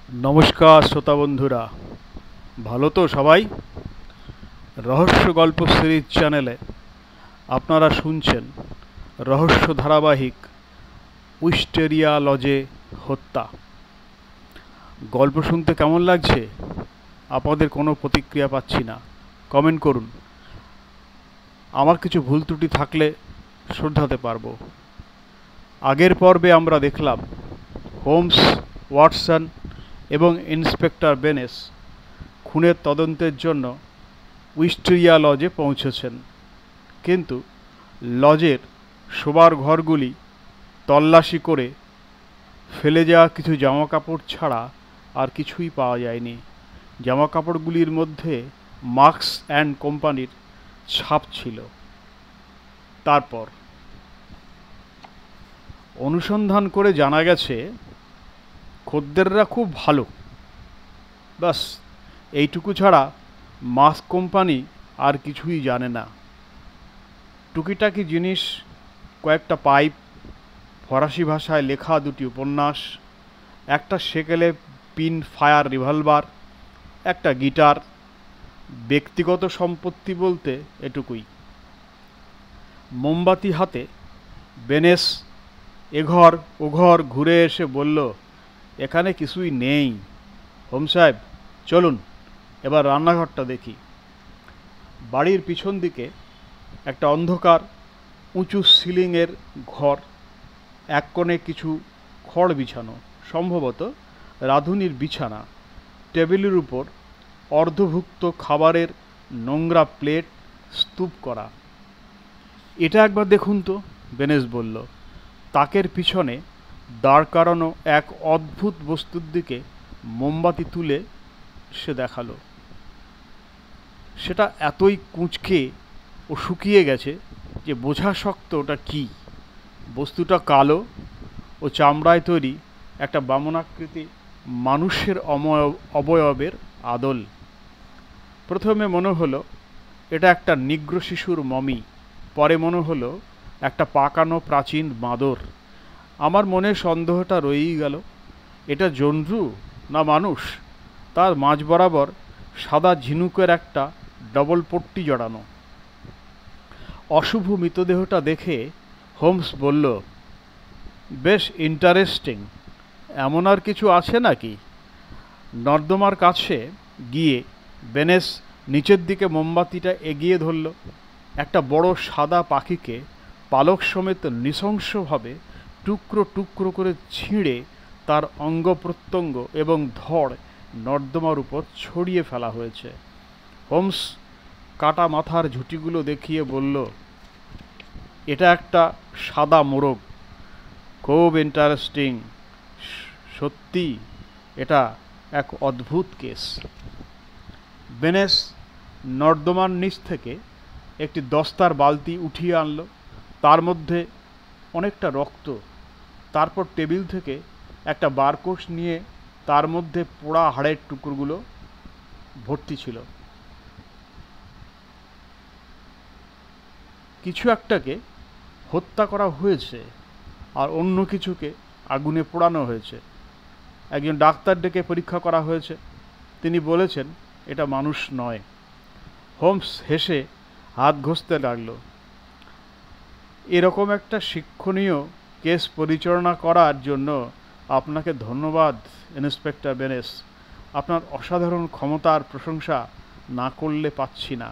নমস্কার শ্রোতা বন্ধুরা, ভালো তো সবাই? রহস্য গল্প সিরিজ চ্যানেলে আপনারা শুনছেন রহস্য ধারাবাহিক উইস্টেরিয়া লজে হত্যা। গল্প শুনতে কেমন লাগছে? আপনাদের কোনো প্রতিক্রিয়া পাচ্ছি না, কমেন্ট করুন। আমার কিছু ভুল ত্রুটি থাকলে শ্রদ্ধাতে পারবো। আগের পর্বে আমরা দেখলাম হোমস, ওয়াটসন এবং ইন্সপেক্টর বেনেস খুনের তদন্তের জন্য উইস্টেরিয়া লজে পৌঁছেছেন, কিন্তু লজের শোবার ঘরগুলি তল্লাশি করে ফেলে যাওয়া কিছু জামাকাপড় ছাড়া আর কিছুই পাওয়া যায়নি। জামাকাপড়গুলির মধ্যে মার্কস অ্যান্ড কোম্পানির ছাপ ছিল। তারপর অনুসন্ধান করে জানা গেছে খদ্দেররা খুব ভালো, বাস এইটুকু ছাড়া মার্কস কোম্পানি আর কিছুই জানে না। টুকিটাকি জিনিস, কয়েকটা পাইপ, ফরাসি ভাষায় লেখা দুটি উপন্যাস, একটা সেকেলে পিন ফায়ার রিভলভার, একটা গিটার, ব্যক্তিগত সম্পত্তি বলতে এটুকুই। মোমবাতি হাতে বেনেস এঘর ওঘর ঘুরে এসে বলল, এখানে কিছুই নেই। হোমস সাহেব, চলুন এবার রান্নাঘরটা দেখি। বাড়ির পিছন দিকে একটা অন্ধকার উঁচু সিলিংয়ের ঘর, এক কোণে কিছু খড় বিছানো, সম্ভবত রাঁধুনির বিছানা। টেবিলের উপর অর্ধভুক্ত খাবারের নোংরা প্লেট স্তূপ করা। এটা একবার দেখুন তো, বেনেস বলল। তাকের পিছনে দাঁড় করানো এক অদ্ভুত বস্তুর দিকে মোমবাতি তুলে সে দেখালো। সেটা এতই কুঁচকে ও শুকিয়ে গেছে যে বোঝা শক্ত ওটা কী। বস্তুটা কালো ও চামড়ায় তৈরি একটা বামনাকৃতি মানুষের অবয়বের আদল। প্রথমে মনে হলো এটা একটা নিগ্র শিশুর মমি, পরে মনে হলো একটা পাকানো প্রাচীন বাঁদর। আমার মনে সন্দেহটা রয়েই গেল, এটা জন্তু না মানুষ। তার মাঝ বরাবর সাদা ঝিনুকের একটা ডবল পট্টি জড়ানো। অশুভ মৃতদেহটা দেখে হোমস বলল, বেশ ইন্টারেস্টিং। এমন আর কিছু আছে নাকি? নর্দমার কাছে গিয়ে বেনেস নিচের দিকে মোমবাতিটা এগিয়ে ধরল। একটা বড় সাদা পাখিকে পালক সমেত নৃশংসভাবে টুকরো টুকরো করে ছিঁড়ে তার অঙ্গ প্রত্যঙ্গ এবং ধড় নর্দমার উপর ছড়িয়ে ফেলা হয়েছে। হোমস কাটা মাথার ঝুঁটিগুলো দেখিয়ে বলল, এটা একটা সাদা মোরগ। খুব ইন্টারেস্টিং। সত্যি এটা এক অদ্ভুত কেস। বেনেস নর্দমার নিচ থেকে একটি দস্তার বালতি উঠিয়ে আনলো, তার মধ্যে অনেকটা রক্ত। তারপর টেবিল থেকে একটা বারকোষ নিয়ে তার মধ্যে পোড়া হাড়ের টুকরোগুলো ভর্তি ছিল। কিছু একটাকে হত্যা করা হয়েছে আর অন্য কিছুকে আগুনে পোড়ানো হয়েছে। একজন ডাক্তার ডেকে পরীক্ষা করা হয়েছে, তিনি বলেছেন এটা মানুষ নয়। হোমস হেসে হাত ঘষতে লাগলো। এরকম একটা শিক্ষণীয় কেস পরিচালনা করার জন্য আপনাকে ধন্যবাদ ইন্সপেক্টর বেনেস। আপনার অসাধারণ ক্ষমতার প্রশংসা না করলে পাচ্ছি না।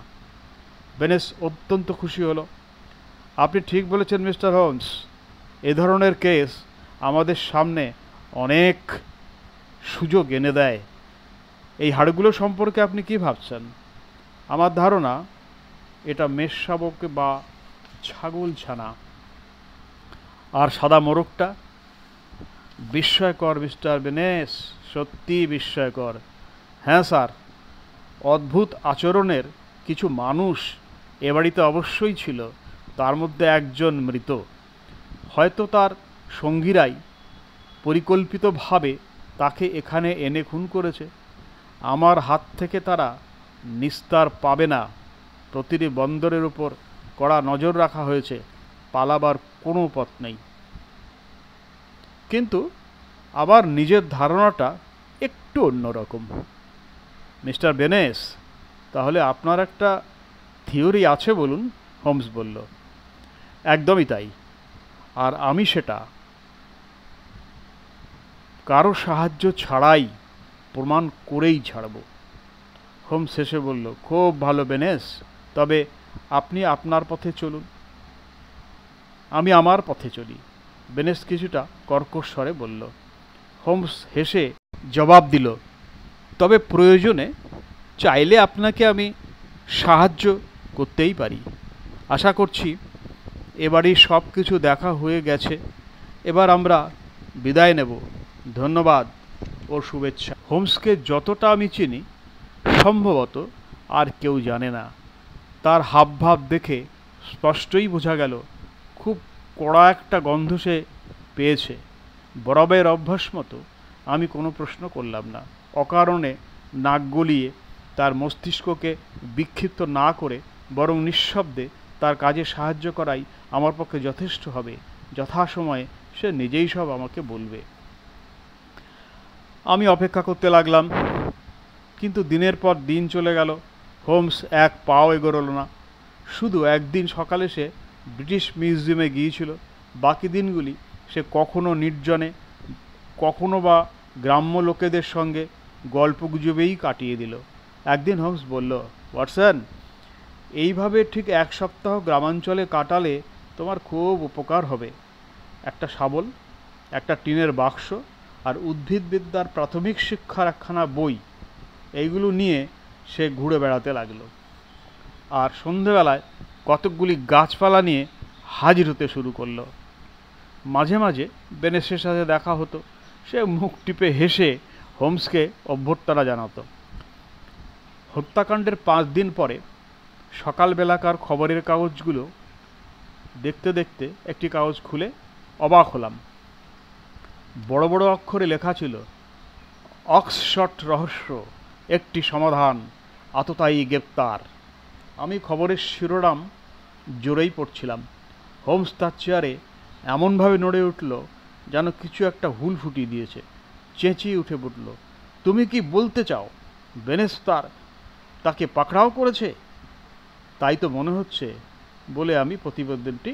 বেনেস অত্যন্ত খুশি হলো। আপনি ঠিক বলেছেন মিস্টার হোমস, এ ধরনের কেস আমাদের সামনে অনেক সুযোগ এনে দেয়। এই হাড়গুলো সম্পর্কে আপনি কি ভাবছেন? আমার ধারণা এটা মেষ শাবক বা ছাগল ছানা। আর সাদা মোরগটা? বিস্ময়কর মিস্টার বেনেস, সত্যি বিস্ময়কর। হ্যাঁ স্যার, অদ্ভুত আচরণের কিছু মানুষ এ বাড়িতে অবশ্যই ছিল, তার মধ্যে একজন মৃত। হয়তো তার সঙ্গীরাই পরিকল্পিতভাবে তাকে এখানে এনে খুন করেছে। আমার হাত থেকে তারা নিস্তার পাবে না। প্রতিটি বন্দরের উপর কড়া নজর রাখা হয়েছে, পালাবার কোনো পথ নেই। কিন্তু আবার নিজের ধারণাটা একটু অন্যরকম। মিস্টার বেনেস, তাহলে আপনার একটা থিওরি আছে বলুন, হোমস বলল। একদমই তাই, আর আমি সেটা কারো সাহায্য ছাড়াই প্রমাণ করেই ছাড়ব। হোমস শেষে বলল, খুব ভালো বেনেস, তবে আপনি আপনার পথে চলুন, আমি আমার পথে চলি। বেনেস কিছুটা কর্কশ স্বরে বলল। হোমস হেসে জবাব দিল, তবে প্রয়োজনে চাইলে আপনাকে আমি সাহায্য করতেই পারি। আশা করছি এবারই সব কিছু দেখা হয়ে গেছে, এবার আমরা বিদায় নেব। ধন্যবাদ ও শুভেচ্ছা। হোমসকে যতটা আমি চিনি সম্ভবত আর কেউ জানে না। তার হাবভাব দেখে স্পষ্টই বোঝা গেল খুব কড়া একটা গন্ধ সে পেয়েছে। বরাবরের অভ্যাস মতো আমি কোনো প্রশ্ন করলাম না। অকারণে নাক গলিয়ে তার মস্তিষ্ককে বিক্ষিপ্ত না করে বরং নিঃশব্দে তার কাজে সাহায্য করাই আমার পক্ষে যথেষ্ট হবে। যথাসময়ে সে নিজেই সব আমাকে বলবে। আমি অপেক্ষা করতে লাগলাম, কিন্তু দিনের পর দিন চলে গেল। হোমস এক পাও এগোরল না। শুধু একদিন সকালে সে ব্রিটিশ মিউজিয়ামে গিয়েছিল। বাকি দিনগুলি সে কখনো নির্জনে, কখনো বা গ্রাম্য লোকেদের সঙ্গে গল্পগুজবেই কাটিয়ে দিল। একদিন হোমস বলল, ওয়াটসন, এইভাবে ঠিক এক সপ্তাহ গ্রামাঞ্চলে কাটালে তোমার খুব উপকার হবে। একটা শাবল, একটা টিনের বাক্স আর উদ্ভিদবিদ্যার প্রাথমিক শিক্ষার একখানা বই, এইগুলো নিয়ে সে ঘুরে বেড়াতে লাগলো। আর সন্ধেবেলায় কতকগুলি গাছপালা নিয়ে হাজির হতে শুরু করলো। মাঝে মাঝে বেনেসের সাথে দেখা হতো। সে মুখ টিপে হেসে হোমসকে অভ্যর্থনা জানাতো। হত্যাকাণ্ডের 5 দিন পরে সকালবেলাকার খবরের কাগজগুলো দেখতে দেখতে একটি কাগজ খুলে অবাক হলাম। বড় বড় অক্ষরে লেখা ছিল, অক্সশট রহস্য, একটি সমাধান, আততায়ী গ্রেপ্তার। আমি খবরের শিরোনাম জোরেই পড়ছিলাম। হোমস তার চেয়ারে এমনভাবে নড়ে উঠল যেন কিছু একটা হুল ফুটিয়ে দিয়েছে। চেঁচিয়ে উঠে পড়ল, তুমি কি বলতে চাও বেনেস তাকে পাকড়াও করেছে? তাই তো মনে হচ্ছে, বলে আমি প্রতিবেদনটি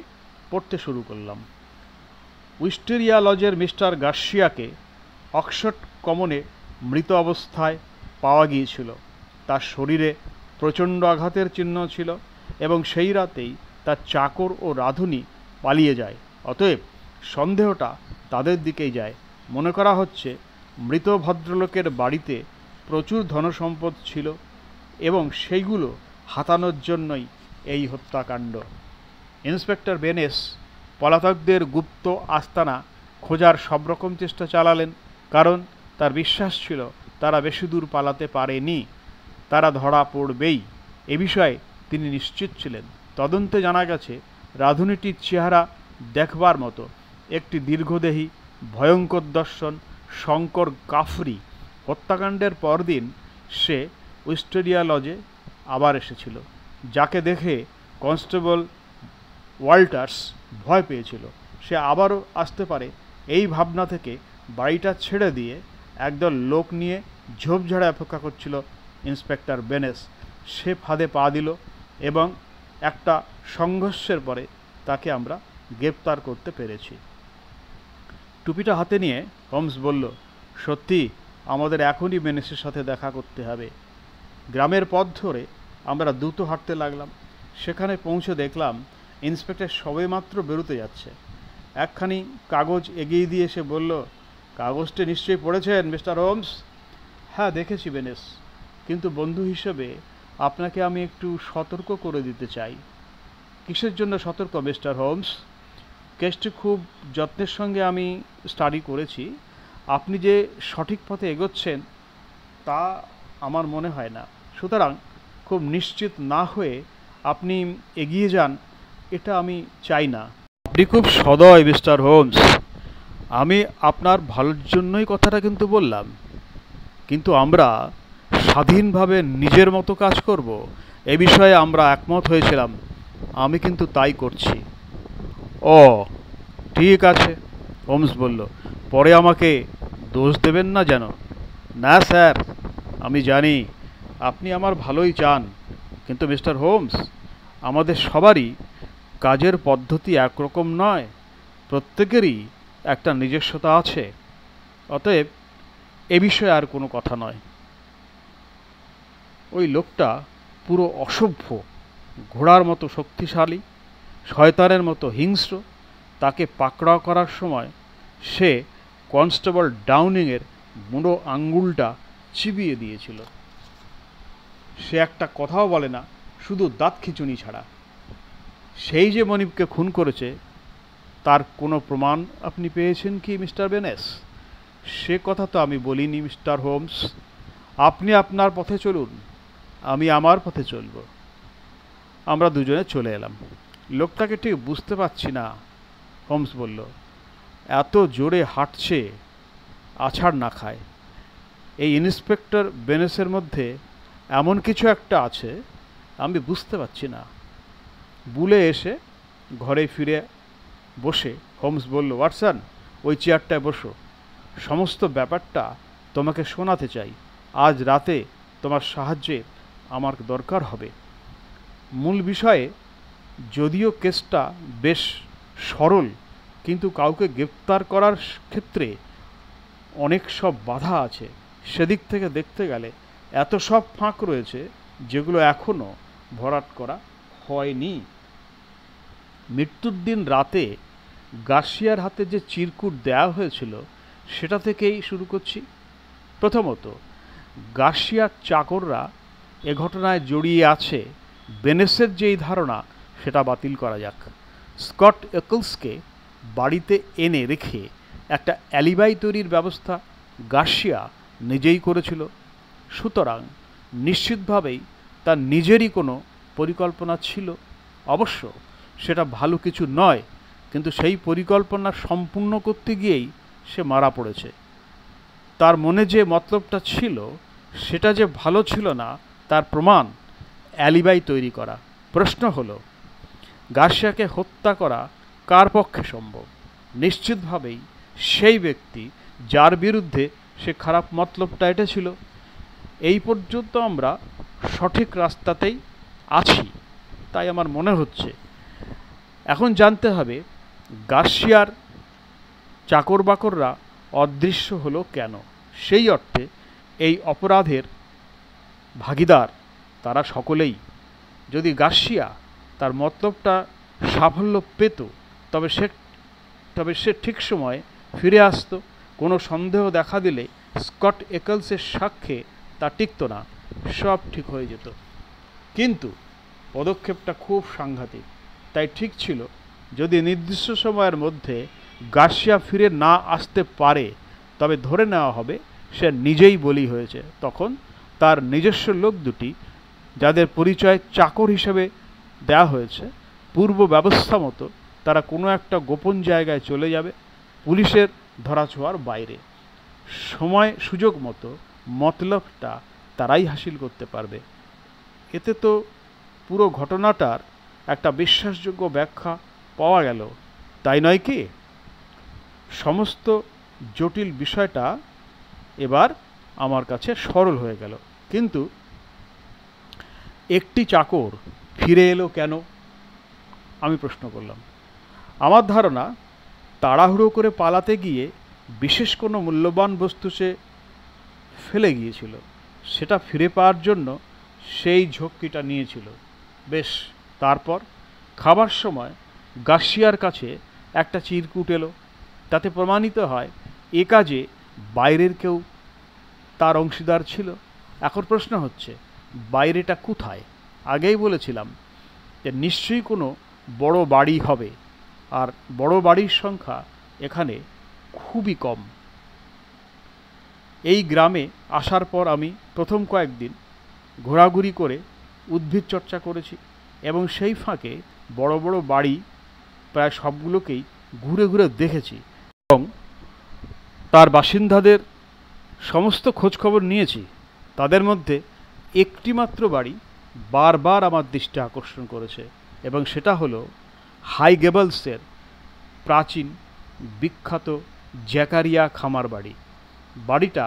পড়তে শুরু করলাম। উইস্টেরিয়া লজের মিস্টার গার্সিয়াকে অক্সফোর্ড কমনে মৃত অবস্থায় পাওয়া গিয়েছিল। তার শরীরে প্রচণ্ড আঘাতের চিহ্ন ছিল এবং সেই রাতেই তার চাকর ও রাঁধুনি পালিয়ে যায়। অতএব সন্দেহটা তাদের দিকেই যায়। মনে করা হচ্ছে মৃত ভদ্রলোকের বাড়িতে প্রচুর ধনসম্পদ ছিল এবং সেইগুলো হাতানোর জন্যই এই হত্যাকাণ্ড। ইন্সপেক্টর বেনেস পলাতকদের গুপ্ত আস্তানা খোঁজার সব রকম চেষ্টা চালালেন, কারণ তার বিশ্বাস ছিল তারা বেশি দূর পালাতে পারেনি, তারা ধরা পড়বেই। এ বিষয়ে তিনি নিশ্চিত ছিলেন। তদন্তে জানা গেছে রাঁধুনিটির চেহারা দেখবার মতো। একটি দীর্ঘদেহী, ভয়ঙ্কর দর্শন, শঙ্কর কাফরি। হত্যাকাণ্ডের পরদিন সে উইস্টেরিয়া লজে আবার এসেছিল, যাকে দেখে কনস্টেবল ওয়াল্টার্স ভয় পেয়েছিল। সে আবারও আসতে পারে এই ভাবনা থেকে বাড়িটা ছেড়ে দিয়ে একদল লোক নিয়ে ঝোপঝাড়ে অপেক্ষা করছিল ইন্সপেক্টর বেনেস। সে ফাঁদে পা দিল এবং একটা সংঘর্ষের পরে তাকে আমরা গ্রেপ্তার করতে পেরেছি। টুপিটা হাতে নিয়ে হোমস বলল, সত্যি আমাদের এখনই বেনেসের সাথে দেখা করতে হবে। গ্রামের পথ ধরে আমরা দ্রুত হাঁটতে লাগলাম। সেখানে পৌঁছে দেখলাম ইন্সপেক্টর সবেমাত্র বেরোতে যাচ্ছে। একখানি কাগজ এগিয়ে দিয়ে সে বলল, কাগজটি নিশ্চয়ই পড়েছেন মিস্টার হোমস? হ্যাঁ, দেখেছি বেনেস, কিন্তু বন্ধু হিসেবে আপনাকে আমি একটু সতর্ক করে দিতে চাই। কিসের জন্য সতর্ক মিস্টার হোমস? কেসটি খুব যত্নের সঙ্গে আমি স্টাডি করেছি। আপনি যে সঠিক পথে এগোচ্ছেন তা আমার মনে হয় না। সুতরাং খুব নিশ্চিত না হয়ে আপনি এগিয়ে যান, এটা আমি চাই না। আপনি খুব সদয় মিস্টার হোমস, আমি আপনার ভালোর জন্যই কথাটা কিন্তু বললাম। কিন্তু আমরা স্বাধীনভাবে নিজের মতো কাজ করব, এ বিষয়ে আমরা একমত হয়েছিলাম। আমি কিন্তু তাই করছি। ও ঠিক আছে, হোমস বলল, পরে আমাকে দোষ দেবেন না যেন। না স্যার, আমি জানি আপনি আমার ভালোই চান, কিন্তু মিস্টার হোমস, আমাদের সবারই কাজের পদ্ধতি একরকম নয়। প্রত্যেকেরই একটা নিজস্বতা আছে। অতএব এ বিষয়ে আর কোনো কথা নয়। ওই লোকটা পুরো অসভ্য, ঘোড়ার মতো শক্তিশালী, শয়তানের মতো হিংস্র। তাকে পাকড়াও করার সময় সে কনস্টেবল ডাউনিংয়ের বুড়ো আঙ্গুলটা চিবিয়ে দিয়েছিল। সে একটা কথাও বলে না, শুধু দাঁত খিঁচুনি ছাড়া। সেই যে মনিবকে খুন করেছে, তার কোনো প্রমাণ আপনি পেয়েছেন কি মিস্টার বেনেস? সে কথা তো আমি বলিনি মিস্টার হোমস। আপনি আপনার পথে চলুন, আমি আমার পথে চলব। আমরা দুজনে চলে এলাম। লোকটাকে ঠিক বুঝতে পারছি না, হোমস বলল। এত জোরে হাঁটছে, আছাড় না খায়। এই ইন্সপেক্টর বেনেসের মধ্যে এমন কিছু একটা আছে, আমি বুঝতে পারছি না। বুলে এসে ঘরে ফিরে বসে হোমস বলল, ওয়াটসন, ওই চেয়ারটায় বসো। সমস্ত ব্যাপারটা তোমাকে শোনাতে চাই। আজ রাতে তোমার সাহায্যের আমার দরকার হবে। মূল বিষয়ে যদিও কেসটা বেশ সরল, কিন্তু কাউকে গ্রেপ্তার করার ক্ষেত্রে অনেক সব বাধা আছে। সেদিক থেকে দেখতে গেলে এত সব ফাঁক রয়েছে যেগুলো এখনও ভরাট করা হয়নি। মৃত্যুর দিন রাতে গার্সিয়ার হাতে যে চিরকুট দেওয়া হয়েছিল সেটা থেকেই শুরু করছি। প্রথমত, গার্সিয়ার চাকররা এ ঘটনায় জড়িয়ে আছে বেনেসের যেই ধারণা সেটা বাতিল করা যাক। স্কট একলসকে বাড়িতে এনে রেখে একটা অ্যালিবাই তৈরির ব্যবস্থা গার্সিয়া নিজেই করেছিল। সুতরাং নিশ্চিতভাবেই তার নিজেরই কোনো পরিকল্পনা ছিল। অবশ্য সেটা ভালো কিছু নয়, কিন্তু সেই পরিকল্পনা সম্পূর্ণ করতে গিয়েই সে মারা পড়েছে। তার মনে যে মতলবটা ছিল সেটা যে ভালো ছিল না তার প্রমাণ অ্যালিবাই তৈরি করা। প্রশ্ন হলো, গার্সিয়াকে হত্যা করা কার পক্ষে সম্ভব? নিশ্চিতভাবেই সেই ব্যক্তি যার বিরুদ্ধে সে খারাপ মতলবটা এঁটেছিল। এই পর্যন্ত আমরা সঠিক রাস্তাতেই আছি তাই আমার মনে হচ্ছে। এখন জানতে হবে গার্সিয়ার চাকর বাকররা অদৃশ্য হলো কেন। সেই অর্থে এই অপরাধের ভাগীদার তারা সকলেই। যদি গার্সিয়া তার মতলবটা সাফল্য পেত তবে সে ঠিক সময়ে ফিরে আসতো। কোনো সন্দেহ দেখা দিলে স্কট একলসের সাক্ষ্যে তা টিকত না, সব ঠিক হয়ে যেত। কিন্তু পদক্ষেপটা খুব সাংঘাতিক। তাই ঠিক ছিল যদি নির্দিষ্ট সময়ের মধ্যে গার্সিয়া ফিরে না আসতে পারে তবে ধরে নেওয়া হবে সে নিজেই বলি হয়েছে। তখন তার নিজস্ব লোক দুটি, যাদের পরিচয় চাকর হিসেবে দেওয়া হয়েছে, পূর্ব ব্যবস্থা মতো তারা কোনো একটা গোপন জায়গায় চলে যাবে, পুলিশের ধরাছোঁয়ার বাইরে। সময় সুযোগ মতো মতলবটা তারাই হাসিল করতে পারবে। এতে তো পুরো ঘটনাটার একটা বিশ্বাসযোগ্য ব্যাখ্যা পাওয়া গেল, তাই নয় কি? সমস্ত জটিল বিষয়টা এবার আমার কাছে সরল হয়ে গেল। কিন্তু একটি চাকর ফিরে এলো কেন, আমি প্রশ্ন করলাম। আমার ধারণা তাড়াহুড়ো করে পালাতে গিয়ে বিশেষ কোনো মূল্যবান বস্তু সে ফেলে গিয়েছিল। সেটা ফিরে পাওয়ার জন্য সেই ঝক্কিটা নিয়েছিল। বেশ, তারপর খাবার সময় গার্সিয়ার কাছে একটা চিরকুট এলো। তাতে প্রমাণিত হয় এ কাজে বাইরের কেউ তার অংশীদার ছিল। এখন প্রশ্ন হচ্ছে, বাইরেটা কোথায়? আগেই বলেছিলাম যে নিশ্চয়ই কোনো বড় বাড়ি হবে, আর বড় বাড়ির সংখ্যা এখানে খুবই কম। এই গ্রামে আসার পর আমি প্রথম কয়েকদিন ঘোরাঘুরি করে উদ্ভিদ চর্চা করেছি এবং সেই ফাঁকে বড় বড় বাড়ি প্রায় সবগুলোকেই ঘুরে ঘুরে দেখেছি এবং তার বাসিন্দাদের সমস্ত খোঁজখবর নিয়েছি। তাদের মধ্যে একটি মাত্র বাড়ি বারবার আমার দৃষ্টি আকর্ষণ করেছে এবং সেটা হলো হাই গেবলসের প্রাচীন বিখ্যাত জ্যাকারিয়া খামার বাড়ি। বাড়িটা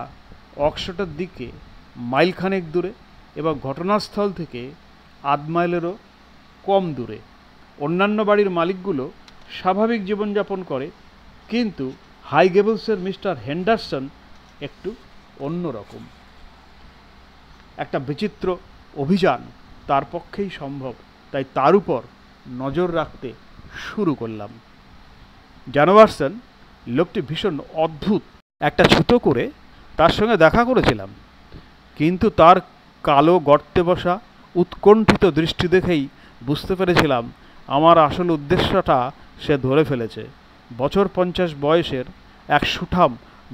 অক্সফোর্ডের দিকে মাইলখানেক দূরে এবং ঘটনাস্থল থেকে আধ মাইলেরও কম দূরে। অন্যান্য বাড়ির মালিকগুলো স্বাভাবিক জীবনযাপন করে, কিন্তু হাই গেবলসের মিস্টার হেন্ডারসন একটু অন্যরকম। একটা বিচিত্র অভিযান তার পক্ষেই সম্ভব, তাই তার উপর নজর রাখতে শুরু করলাম। জানোয়ারসন লোকটি ভীষণ অদ্ভুত। একটা ছুতো করে তার সঙ্গে দেখা করেছিলাম, কিন্তু তার কালো গর্তে বসা উৎকণ্ঠিত দৃষ্টি দেখেই বুঝতে পেরেছিলাম আমার আসল উদ্দেশ্যটা সে ধরে ফেলেছে। বছর 50 বয়সের এক সুঠাম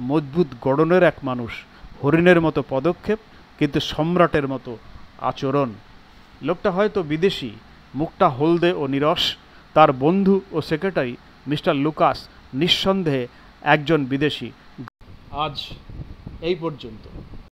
মজবুত গড়নের এক মানুষ, হরিণের মতো পদক্ষেপ, কিন্তু সম্রাটের মতো আচরণ। লোকটা হয়তো বিদেশি, মুখটা হলদে ও নিরস। তার বন্ধু ও সেক্রেটারি মিস্টার লুকাস নিঃসন্দেহে একজন বিদেশি। আজ এই পর্যন্ত।